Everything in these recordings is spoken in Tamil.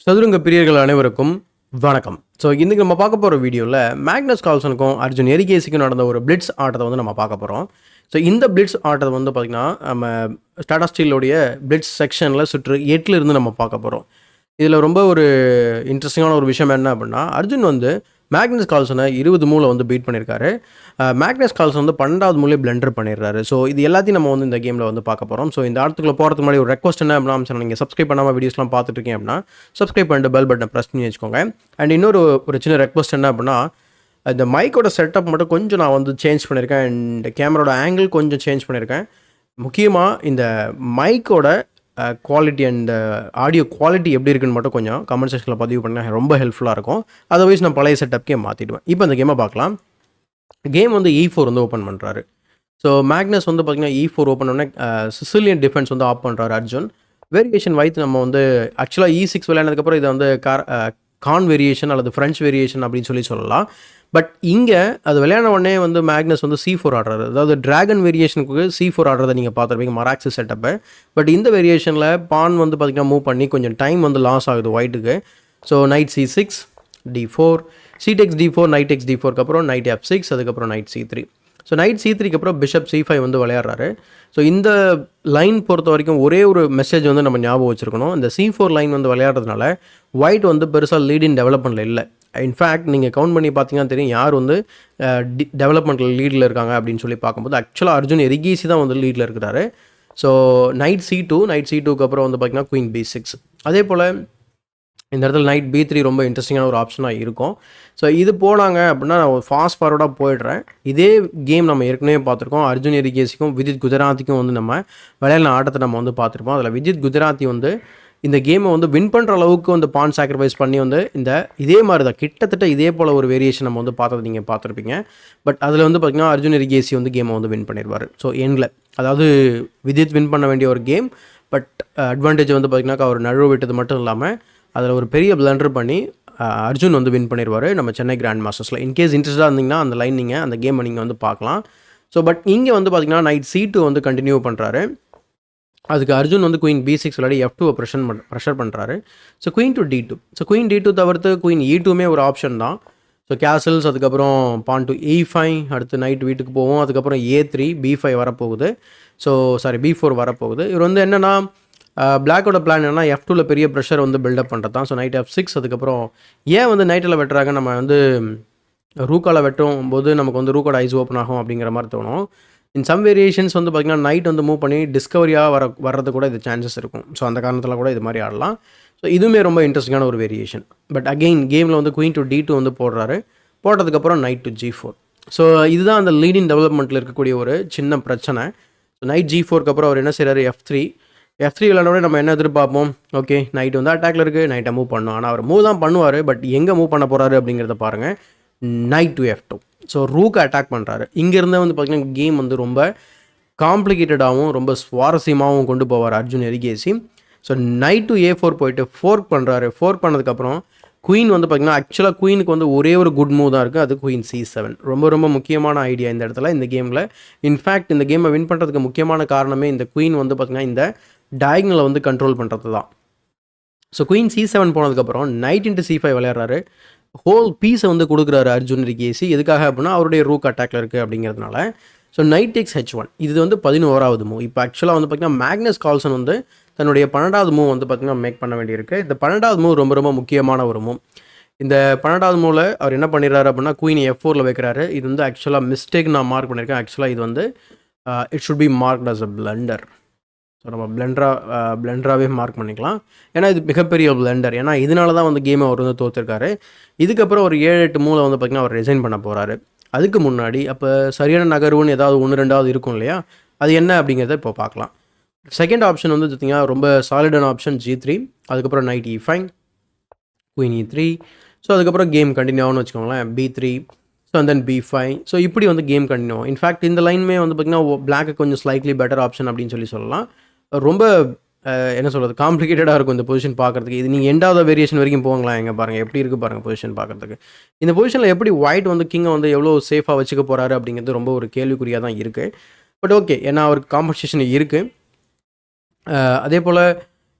சதுரங்க பிரியர்கள் அனைவருக்கும் வணக்கம். ஸோ இன்றைக்கி நம்ம பார்க்க போகிற வீடியோவில் மேக்னஸ் கால்சனுக்கும் அர்ஜுன் எரிகேசிக்கும் நடந்த ஒரு பிளிட்ஸ் ஆட்டத்தை வந்து நம்ம பார்க்க போகிறோம். ஸோ இந்த பிளிட்ஸ் ஆட்டத்தை வந்து பார்த்திங்கன்னா நம்ம டாடா ஸ்டீலோடைய பிளிட்ஸ் செக்ஷனில் சுற்று 8 இருந்து நம்ம பார்க்க போகிறோம். இதில் ரொம்ப ஒரு இன்ட்ரெஸ்டிங்கான ஒரு விஷயம் என்ன அப்படின்னா, அர்ஜுன் வந்து மேக்னஸ் கால்சனை 20 மூவில் வந்து பீட் பண்ணியிருக்காரு. மேக்னஸ் கால்சன் வந்து 12வது மூலே பிளண்டர் பண்ணிடுறாரு. ஸோ இது எல்லாத்தையும் நம்ம வந்து இந்த கேமில் வந்து பார்க்க போகிறோம். ஸோ இந்த ஆட்டத்துக்குள்ள போகிறதுக்கு முன்னாடி ஒரு ரெக்வஸ்ட் என்ன அப்படின்னா, நீங்கள் சப்ஸ்கிரைப் பண்ணாமல் வீடியோஸ்லாம் பார்த்துட்டு இருக்கீங்க அப்படின்னா சப்ஸ்கிரைப் பண்ணிட்டு பெல் பட்டனை ப்ரெஸ் பண்ணி வச்சுக்கோங்க. அண்ட் இன்னொரு சின்ன ரெக்வஸ்ட் என்ன அப்படின்னா, இந்த மைக்கோட செட்டப் மட்டும் கொஞ்சம் நான் வந்து சேஞ்ச் பண்ணியிருக்கேன். அண்ட் கேமராவோட ஆங்கிள் கொஞ்சம் சேஞ்ச் பண்ணியிருக்கேன். முக்கியமாக இந்த மைக்கோட குவாலிட்டி அண்ட் ஆடியோ குவாலிட்டி எப்படி இருக்குன்னு மட்டும் கொஞ்சம் கமெண்ட் செக்ஷனில் பதிவு பண்ணால் ரொம்ப ஹெல்ப்ஃபுல்லாக இருக்கும். அதர்வைஸ் நான் பழைய செட்டப்கே மாற்றிடுவேன். இப்போ இந்த கேமை பார்க்கலாம். கேம் வந்து E4 வந்து ஓப்பன் பண்ணுறாரு. ஸோ மேக்னஸ் வந்து பார்த்திங்கன்னா E4 ஓப்பன் பண்ணோடனே சிசிலியன் டிஃபென்ஸ் வந்து ஆஃப் பண்ணுறாரு அர்ஜுன். வேரியேஷன் வைத்து நம்ம வந்து ஆக்சுவலாக E6 விளையாடுறதுக்கப்புறம் இதை வந்து கான் வேரியேஷன் அல்லது ஃப்ரெஞ்ச் வேரியேஷன் அப்படின்னு சொல்லலாம். பட் இங்கே அது விளையாட உடனே வந்து மேக்னஸ் வந்து C4 ஆடுறாரு. அதாவது ட்ராகன் வேரியேஷனுக்கு C4 ஆடுறதை நீங்கள் பார்த்துருப்பீங்க மராக்ஸி செட்டப்பை. பட் இந்த வேரியேஷனில் பான் வந்து பார்த்திங்கன்னா மூவ் பண்ணி கொஞ்சம் டைம் வந்து லாஸ் ஆகுது ஒயிட்டுக்கு. So knight C6 D4 C-Takes D4 Knight takes D4க்கு அப்புறம் Knight F6 அதுக்கப்புறம் Knight C3. ஸோ Knight C3க்கு அப்புறம் பிஷப் C5 வந்து விளையாடுறாரு. ஸோ இந்த லைன் பொறுத்த வரைக்கும் ஒரே ஒரு மெசேஜ் வந்து நம்ம ஞாபகம் வச்சுருக்கணும். இந்த C4 லைன் வந்து விளையாடுறதுனால ஒயிட் வந்து பெருசாக லீடின் டெவலப்மெண்ட்டில் இல்லை. இன்ஃபேக்ட் நீங்கள் கவுண்ட் பண்ணி பார்த்தீங்கன்னா தெரியும் யார் வந்து டெவலப்மெண்ட்டில் லீடில் இருக்காங்க அப்படின்னு சொல்லி பார்க்கும்போது ஆக்சுவலாக அர்ஜுன் எரிகேசி தான் வந்து லீடில் இருக்கிறாரு. ஸோ Knight C2க்கு அப்புறம் வந்து பார்த்திங்கன்னா Queen B6. அதே போல் இந்த இடத்துல Knight B3 ரொம்ப இன்ட்ரெஸ்டிங்கான ஒரு ஆப்ஷனாக இருக்கும். ஸோ இது போனாங்க அப்படின்னா நான் ஒரு ஃபாஸ்ட் ஃபார்வர்டாக போயிடுறேன். இதே கேம் நம்ம ஏற்கனவே பார்த்துருக்கோம். அர்ஜுன் எரிகேசிக்கும் விஜித் குஜராத்திக்கும் வந்து நம்ம விளையாடின ஆட்டத்தை நம்ம வந்து பார்த்துருப்போம். அதில் விஜித் குஜராத்தி வந்து இந்த கேமை வந்து வின் பண்ணுற அளவுக்கு வந்து பான் சாக்ரிஃபைஸ் பண்ணி வந்து இதே மாதிரி தான் கிட்டத்தட்ட இதே போல் ஒரு வேரியேஷன் நம்ம வந்து பார்த்தது நீங்கள் பார்த்துருப்பீங்க. பட் அதில் வந்து பார்த்திங்கன்னா அர்ஜுன் எரிகேசி வந்து கேமை வந்து வின் பண்ணிடுவார். ஸோ எண்டில் அதாவது விஜித் வின் பண்ண வேண்டிய ஒரு கேம். பட் அட்வான்டேஜ் வந்து பார்த்திங்கனாக்கா அவர் நழுவ விட்டது மட்டும் இல்லாமல் அதில் ஒரு பெரிய பிளண்டர் பண்ணி அர்ஜுன் வந்து வின் பண்ணிடுவார் நம்ம சென்னை கிராண்ட் மாஸ்டர்ஸில். இன்கேஸ் இன்ட்ரெஸ்ட்டாக இருந்தீங்கன்னா அந்த லைன் நீங்கள் அந்த கேமை நீங்கள் வந்து பார்க்கலாம். ஸோ பட் இங்கே வந்து பார்த்திங்கன்னா Knight C2 வந்து கண்டினியூ பண்ணுறாரு. அதுக்கு அர்ஜுன் வந்து Queen B6 விளையாடி F2 ப்ரெஷர் பண்ணுறாரு. So Queen to D2. So Queen D2 தவிர்த்து Queen E2மே ஒரு ஆப்ஷன் தான். ஸோ கேசல்ஸ் அதுக்கப்புறம் பான் to E5 அடுத்து நைட் வீட்டுக்கு போவோம். அதுக்கப்புறம் A3 B5 வரப்போகுது. ஸோ B4 வரப்போகுது. இவர் வந்து என்னென்னா பிளாக்கோட பிளான் என்னன்னா F2வில் பெரிய ப்ரெஷர் வந்து பில்டப் பண்ணுறது தான். ஸோ Knight F6 அதுக்கப்புறம் ஏன் வந்து நைட்டில் வெட்டுறாங்க, நம்ம வந்து ரூக்காவில் வெட்டும் போது நமக்கு வந்து ரூக்கோட ஐஸ் ஓப்பன் ஆகும் அப்படிங்கிற மாதிரி தோணும். இன் சம் வேரியேஷன்ஸ் வந்து பார்த்திங்கன்னா நைட் வந்து மூவ் பண்ணி டிஸ்கவரியாக வர்றது கூட இது சான்சஸ் இருக்கும். ஸோ அந்த காரணத்தில் கூட இது மாதிரி ஆடலாம். ஸோ இதுவுமே ரொம்ப இன்ட்ரெஸ்டிங்கான ஒரு வேரியேஷன். பட் அகெயின் கேமில் வந்து Queen to D2 வந்து போடுறாரு. போட்டதுக்கப்புறம் Knight to G4. ஸோ இதுதான் அந்த லீடிங் டெவலப்மெண்ட்டில் இருக்கக்கூடிய ஒரு சின்ன பிரச்சனை. ஸோ Knight G4க்கு அப்புறம் அவர் என்ன செய்கிறாரு, F3 விளையாடோட நம்ம என்ன எதிர்பார்ப்போம், ஓகே நைட் வந்து அட்டாக்ல இருக்குது, நைட்டை மூவ் பண்ணணும். ஆனால் அவர் மூவ் தான் பண்ணுவார். பட் எங்கே மூவ் பண்ண போகிறாரு அப்படிங்கிறத பாருங்கள். Knight to F2. So rook attack பண்ணுறாரு. இங்கேருந்து வந்து பார்த்திங்கன்னா கேம் வந்து ரொம்ப காம்ப்ளிகேட்டடாகவும் ரொம்ப சுவாரஸ்யமாகவும் கொண்டு போவார் Arjun Erigaisi. So Knight to A4 போயிட்டு ஃபோர்க் பண்ணுறாரு. ஃபோர்க் பண்ணதுக்கப்புறம் குயின் வந்து பார்த்திங்கன்னா ஆக்சுவலாக குயினுக்கு வந்து ஒரே ஒரு குட் மூவ் தான் இருக்குது. அது Queen C7. ரொம்ப முக்கியமான ஐடியா இந்த இடத்துல இந்த கேமில். இன்ஃபேக்ட் இந்த கேமை வின் பண்ணுறதுக்கு முக்கியமான காரணமே இந்த குயின் வந்து பார்த்திங்கன்னா இந்த டயகனலை வந்து கண்ட்ரோல் பண்ணுறது தான். ஸோ Queen C7 போனதுக்கப்புறம் Knight into C5 விளையாடுறாரு. ஹோல் பீஸை வந்து கொடுக்குறாரு அர்ஜுன் எரிகேசி. எதுக்காக அப்படின்னா அவருடைய ரூக் அட்டாக்ல இருக்குது அப்படிங்கிறதுனால. So Knight takes H1. இது வந்து 11வது மூவ். இப்போ ஆக்சுவலாக வந்து பார்த்திங்கன்னா மேக்னஸ் கால்சன் வந்து தன்னுடைய 12வது மூவ் வந்து பார்த்திங்கன்னா மேக் பண்ண வேண்டியிருக்கு. இந்த 12வது மூவ் ரொம்ப முக்கியமான ஒரு மூவ். இந்த 12வது மூவில் அவர் என்ன பண்ணிடுறாரு அப்படின்னா Queen F4ல் வைக்கிறாரு. இது வந்து ஆக்சுவலாக மிஸ்டேக் நான் மார்க் பண்ணியிருக்கேன். ஆக்சுவலாக இது வந்து it should be marked as a blunder. So நம்ம பிளண்டராகவே மார்க் பண்ணிக்கலாம். ஏன்னா இது மிகப்பெரிய பிளண்டர். ஏன்னா இதனால தான் வந்து கேமை அவர் வந்து தோற்றுருக்காரு. இதுக்கப்புறம் ஒரு 7-8 மூவில் வந்து பார்த்திங்கன்னா அவர் ரிசைன் பண்ண போகிறாரு. அதுக்கு முன்னாடி அப்போ சரியான நகர்வுன்னு ஏதாவது 1-2வது இருக்கும் இல்லையா, அது என்ன அப்படிங்கிறத இப்போ பார்க்கலாம். செகண்ட் ஆப்ஷன் வந்து பார்த்திங்கன்னா ரொம்ப சாலிடான ஆப்ஷன் G3. அதுக்கப்புறம் Knight E5 Queen E3. So அதுக்கப்புறம் கேம் கண்டினியூ ஆகும்னு வச்சுக்கோங்களேன். B3 so and then B5. So இப்படி வந்து கேம் கண்டினியூ ஆகும். இன்ஃபேக்ட் இந்த லைனுமே வந்து பார்த்திங்கன்னா பிளாக்கு கொஞ்சம் ஸ்லைட்லி பெட்டர் ஆப்ஷன் அப்படின்னு சொல்லலாம். ரொம்ப என்ன சொல்கிறது காம்ப்ளிகேட்டடாக இருக்கும் இந்த பொசிஷன் பார்க்குறதுக்கு. இது நீங்கள் எண்டாவது வேரியேஷன் வரைக்கும் போகலாம். எங்கே பாருங்கள் எப்படி இருக்குது பாருங்கள் பொசிஷன் பார்க்குறதுக்கு. இந்த பொசிஷனில் எப்படி ஒயிட் வந்து கிங்கை வந்து எவ்வளோ சேஃபாக வச்சுக்க போகிறாரு அப்படிங்கிறது ரொம்ப ஒரு கேள்விக்குறியாக தான் இருக்குது. பட் ஓகே, ஏன்னா அவருக்கு காம்பன்சேஷன் இருக்குது. அதே போல்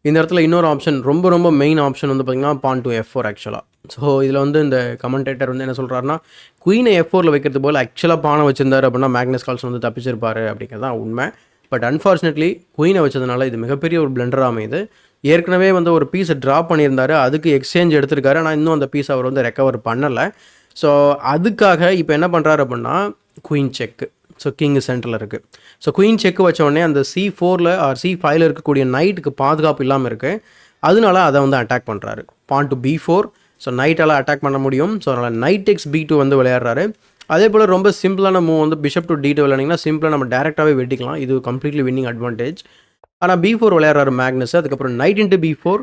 இந்த இடத்துல இன்னொரு ஆப்ஷன் ரொம்ப ரொம்ப மெயின் ஆப்ஷன் வந்து பார்த்திங்கன்னா பான் டு F4 ஆக்சுவலாக. ஸோ இதில் வந்து இந்த கமெண்டேட்டர் வந்து என்ன சொல்கிறாருன்னா, குயினை F4ல் வைக்கிறது போல் ஆக்சுவலாக பானை வச்சிருந்தார் அப்படின்னா மேக்னஸ் கால்சன் வந்து தப்பிச்சிருப்பார் அப்படிங்கிறது தான் உண்மை. பட் அன்ஃபார்ச்சுனேட்லி குயினை வச்சதுனால இது மிகப்பெரிய ஒரு பிளண்டர் அமையுது. ஏற்கனவே வந்து ஒரு பீஸை ட்ராப் பண்ணியிருந்தார், அதுக்கு எக்ஸ்சேஞ்ச் எடுத்திருக்காரு. ஆனால் இன்னும் அந்த பீஸ் அவர் வந்து ரெக்கவர் பண்ணலை. ஸோ அதுக்காக இப்போ என்ன பண்ணுறாரு அப்படின்னா குயின் செக்கு. ஸோ கிங் சென்டரில் இருக்குது. ஸோ குயின் செக்கு வச்ச உடனே அந்த C4ல் ஆர் C5ல் இருக்கக்கூடிய நைட்டுக்கு பாதுகாப்பு இல்லாமல் இருக்குது. அதனால அதை வந்து அட்டாக் பண்ணுறாரு. பான் டு B4. ஸோ நைட்டால் அட்டாக் பண்ண முடியும். ஸோ அதனால் நைட் எக்ஸ் B2 வந்து விளையாடுறாரு. அதே போல் ரொம்ப சிம்பிளான மூவ் வந்து பிஷப் டு D2 விளையாடிங்கன்னா சிம்பிளாக நம்ம டேரெக்டாகவே வெட்டிக்கலாம். இது கம்ப்ளீட்லி வின்னிங் அட்வான்டேஜ். ஆனால் B4 விளையாடுறாரு மேக்னஸ். அதுக்கப்புறம் night into B4,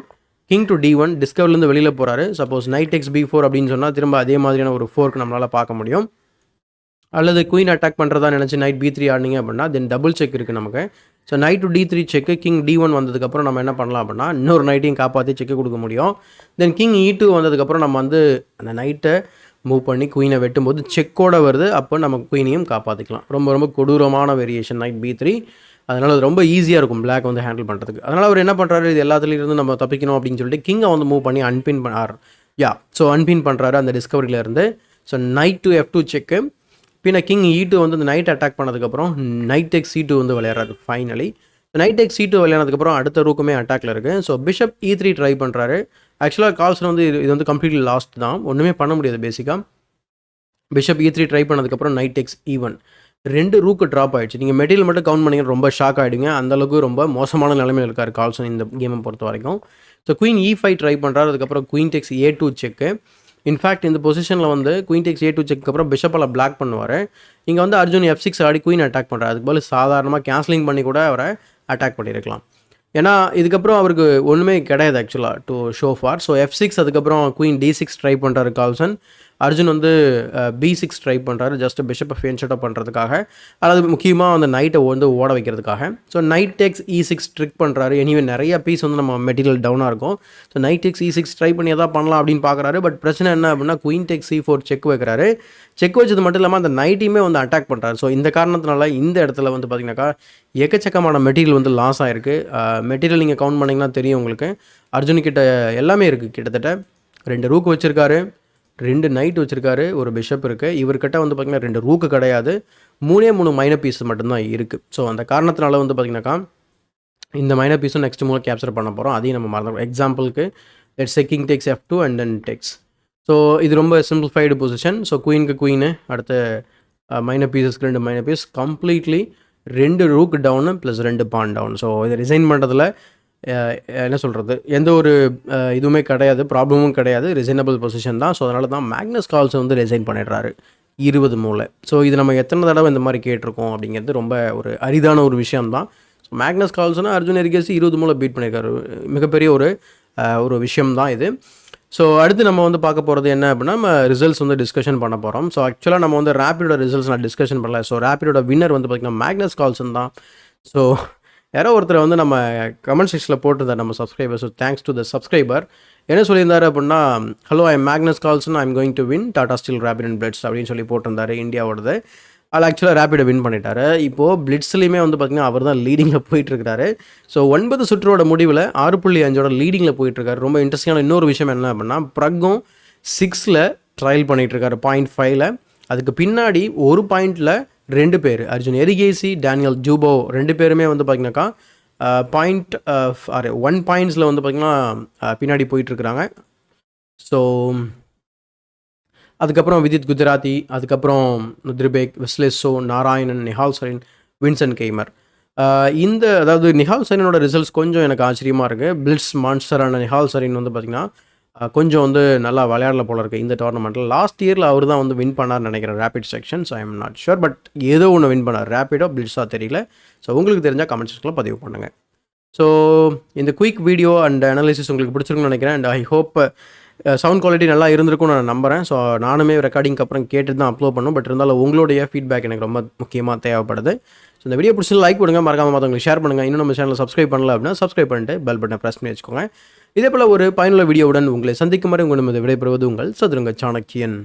king to D1, டிஸ்கவர்லேருந்து வெளியில் போகிறாரு. சப்போஸ் நைட் எக்ஸ் B4 அப்படின்னு சொன்னால் திரும்ப அதே மாதிரியான ஒரு ஃபோர்க்கு நம்மளால் பார்க்க முடியும். அல்லது குயின் அட்டாக் பண்ணுறதா நினச்சி நைட் B3 ஆடினீங்க அப்படின்னா தென் டபுள் செக் இருக்குது நமக்கு. So knight to D3 check, king D1 வந்ததுக்கப்புறம் நம்ம என்ன பண்ணலாம் அப்படின்னா இன்னொரு நைட்டையும் காப்பாற்றி செக்கு கொடுக்க முடியும். தென் கிங் E2 வந்ததுக்கப்புறம் நம்ம வந்து அந்த நைட்டை மூவ் பண்ணி குயினை வெட்டும்போது செக்கோட வருது. அப்போ நம்ம குயினையும் காப்பாற்றிக்கலாம். ரொம்ப ரொம்ப கொடூரமான வேரியேஷன் நைட் B3. அதனால் அது ரொம்ப ஈஸியாக இருக்கும் பிளாக் வந்து ஹேண்டில் பண்ணுறதுக்கு. அதனால் அவர் என்ன பண்ணுறாரு, இது எல்லாத்துலேருந்து நம்ம தப்பிக்கணும் அப்படின்னு சொல்லிட்டு கிங்கை வந்து மூவ் பண்ணி அன்பின் பண்ணார். ஸோ அன்பின் பண்ணுறாரு அந்த டிஸ்கவரியிலேருந்து. ஸோ நைட் டு F2 செக்கு. பின்ன கிங் E2 வந்து இந்த நைட் அட்டாக் பண்ணதுக்கப்புறம் நைட் எக்ஸ் C2 வந்து விளையாடுறாரு ஃபைனலி. நைட் எக்ஸ் C2 விளையாடுறதுக்கப்புறம் அடுத்த ரூக்குமே அட்டாக்ல இருக்குது. ஸோ பிஷப் E3 ட்ரை பண்ணுறாரு. ஆக்சுவலாக கால்சன் வந்து இது வந்து கம்ப்ளீட்லி லாஸ்ட் தான், ஒன்றுமே பண்ண முடியாது பேசிக்காக. பிஷப் E3 ட்ரை பண்ணதுக்கப்புறம் night X E1 2 rook drop ஆகிடுச்சு. நீங்கள் மெட்டீரியல் மட்டும் கவுண்ட் பண்ணிங்கன்னா ரொம்ப ஷாக் ஆகிடுங்க. அந்தளவுக்கு ரொம்ப மோசமான நிலைமையில் இருக்கார் கால்சன் இந்த கேமை பொறுத்த வரைக்கும். ஸோ குயின் E5 ட்ரை பண்ணுறாரு. அதுக்கப்புறம் குயின் டெக்ஸ் A2 செக்கு. இன்ஃபேக்ட் இந்த பொசிஷனில் வந்து குயின் டெக்ஸ் A2 செக்கு அப்புறம் பிஷப்பால் பிளாக் பண்ணுவார். இங்கே வந்து அர்ஜுன் F6 ஆடி குயின் அட்டாக் பண்ணுறாரு. அதுக்கு பதில் சாதாரணமாக கேன்சலிங் பண்ணி கூட அவரை அட்டாக் பண்ணியிருக்கலாம். ஏன்னா இதுக்கப்புறம் அவருக்கு ஒன்றுமே கிடையாது ஆக்சுவலாக to show for. So F6 அதுக்கப்புறம் குயின் D6 ட்ரை பண்ணுறாரு கால்சன். அர்ஜுன் வந்து B6 ட்ரை பண்ணுறாரு ஜஸ்ட் பிஷப்பை ஃபேன் ஷட் அப் பண்ணுறதுக்காக, அதாவது முக்கியமாக அந்த நைட்டை வந்து ஓட வைக்கிறதுக்காக. ஸோ நைட் டெக்ஸ் E6 ட்ரிக் பண்ணுறாரு. எனிவே நிறைய பீஸ் வந்து நம்ம மெட்டீரியல் டவுனாக இருக்கும். ஸோ நைட் டெக்ஸ் E6 ட்ரை பண்ணி எதாவது பண்ணலாம் அப்படின்னு பார்க்குறாரு. பட் பிரச்சனை என்ன அப்படின்னா குயின் டெக்ஸ் C4 செக் வைக்கிறாரு. செக் வச்சது மட்டும் இல்லாமல் அந்த நைட்டையுமே வந்து அட்டாக் பண்ணுறாரு. ஸோ இந்த காரணத்தினால இந்த இடத்துல வந்து பார்த்திங்கனாக்கா எக்கச்சக்கமான மெட்டீரியல் வந்து லாஸ் ஆகிருக்கு. மெட்டீரியல் நீங்கள் கவுண்ட் பண்ணிங்கன்னா தெரியும் உங்களுக்கு. அர்ஜுன்கிட்ட எல்லாமே இருக்குது. கிட்டத்தட்ட 2 ரூக் வச்சுருக்காரு, 2 நைட் வச்சுருக்காரு, ஒரு பிஷப் இருக்குது. இவர்கிட்ட வந்து பார்த்திங்கன்னா 2 ரூக்கு கிடையாது, 3 மைனர் பீஸ் மட்டும்தான் இருக்குது. ஸோ அந்த காரணத்தினால வந்து பார்த்திங்கனாக்கா இந்த மைனர் பீஸும் நெக்ஸ்ட் மூலம் கேப்சர் பண்ண போகிறோம். அதையும் நம்ம மறந்துடுவோம். எக்ஸாம்பிளுக்கு let's say king takes F2 and then takes. So இது ரொம்ப சிம்பிளிஃபைடு பொசிஷன். ஸோ குயினுக்கு குயினு, அடுத்த மைனர் பீஸஸ்க்கு 2 minor piece, completely 2 rook down plus 2 pawn down. So இதை ரிசைன் பண்ணுறதுல என்ன சொல்கிறது, எந்த ஒரு இதுவுமே கிடையாது, ப்ராப்ளமும் கிடையாது, ரிசைனபிள் பொசிஷன் தான். ஸோ அதனால தான் மேக்னஸ் கால்சன் வந்து ரிசைன் பண்ணிடுறாரு 20 மூலை. ஸோ இது நம்ம எத்தனை தடவை இந்த மாதிரி கேட்டிருக்கோம் அப்படிங்கிறது ரொம்ப ஒரு அரிதான ஒரு விஷயம் தான். ஸோ மேக்னஸ் கால்சனை அர்ஜுன் எரிகேசி 20 மூலை பீட் பண்ணியிருக்காரு. மிகப்பெரிய ஒரு விஷயம் தான் இது. ஸோ அடுத்து நம்ம வந்து பார்க்க போகிறது என்ன அப்படின்னா, நம்ம ரிசல்ட்ஸ் வந்து டிஸ்கஷன் பண்ண போகிறோம். ஸோ ஆக்சுவலாக நம்ம வந்து ரேப்பிடோட ரிசல்ட்ஸ் நான் டிஸ்கஷன் பண்ணல. ஸோ ரேப்பிடோட வின்னர் வந்து பார்த்திங்கன்னா மேக்னஸ் கால்சன் தான். ஸோ யாரோ ஒருத்தர் வந்து நம்ம கமெண்ட் செக்ஷனில் போட்டிருந்தார் நம்ம subscriber. So thanks to the subscriber. என்ன சொல்லியிருந்தார் அப்படின்னா, hello I am Magnus Carlsen, I am going to win Tata Steel rapid and blitz அப்படின்னு சொல்லி போட்டிருந்தாரு இந்தியாவோடது. அதில் ஆக்சுவலாக ரேப்பிடை வின் பண்ணிட்டாரு. இப்போது பிளிட்ஸ்லையுமே வந்து பார்த்திங்கன்னா அவர் தான் லீடிங்கில் போயிட்டுருக்காரு. ஸோ 9 சுற்றோட முடிவில் 6.5 லீடிங்கில் போயிட்டுருக்காரு. ரொம்ப இன்ட்ரெஸ்டிங்கான இன்னொரு விஷயம் என்ன அப்படின்னா, ப்ரக்கும் 6ல் ட்ரையல் பண்ணிகிட்ருக்காரு 0.5ல். அதுக்கு பின்னாடி ஒரு பாயிண்டில் 2 பேர், அர்ஜுன் எரிகேசி, டேனியல் ஜூபோ 2 பேருமே வந்து பார்த்திங்கனாக்கா 1 பாயிண்ட்ஸில் வந்து பார்த்திங்கன்னா பின்னாடி போயிட்டுருக்குறாங்க. ஸோ அதுக்கப்புறம் விதித் குஜராத்தி, அதுக்கப்புறம் த்ரிபேக், வெஸ்லெஸோ, நாராயணன், நிஹால் சரீன், வின்சென்ட் கெய்மர். அதாவது நிஹால் சரீனோட ரிசல்ட்ஸ் கொஞ்சம் எனக்கு ஆச்சரியமாக இருக்குது. பிளிட்ஸ் மான்ஸ்டரான நிஹால் சரீன் வந்து பார்த்திங்கன்னா கொஞ்சம் வந்து நல்லா விளையாடல போல இருக்குது இந்த டோர்னமெண்ட்டில். லாஸ்ட் இயரில் அவர் தான் வந்து வின் பண்ணார்னு நினைக்கிறேன் rapid sections. I am not sure, but ஏதோ ஒன்று வின் பண்ணார், ரேபிடோ பிளிட்ஸாக தெரியல. ஸோ உங்களுக்கு தெரிஞ்சால் கமெண்ட் செக்ஷனில் பதிவு பண்ணுங்கள். ஸோ இந்த குயிக் வீடியோ அண்ட் அனாலிசிஸ் உங்களுக்கு பிடிச்சிருக்குன்னு நினைக்கிறேன். And I hope sound quality நல்லா இருந்திருக்கும்னு நான் நம்புகிறேன். ஸோ நானுமே ரெக்கார்டிங்க்கு அப்புறம் கேட்டு தான் அப்லோட் பண்ணும். பட் இருந்தாலும் உங்களுடைய ஃபீட்பேக் எனக்கு ரொம்ப முக்கியமாக தேவைப்படுது. ஸோ இந்த வீடியோ பிடிச்சி லைக் கொடுங்க, மறக்காம மற்றவங்களுக்கு ஷேர் பண்ணுங்கள். இன்னும் நம்ம சேனலில் சப்ஸ்கிரைப் பண்ணல அப்படின்னா சப்ஸ்கிரைப் பண்ணிட்டு பெல் பட்டனை ப்ரெஸ் பண்ணி வச்சுக்கோங்க. இதே போல் ஒரு பயனுள்ள வீடியோவுடன் உங்களை சந்திக்கும் வரை உங்கள் விடைபெறுவது உங்கள் சதுரங்க சாணக்கியன்.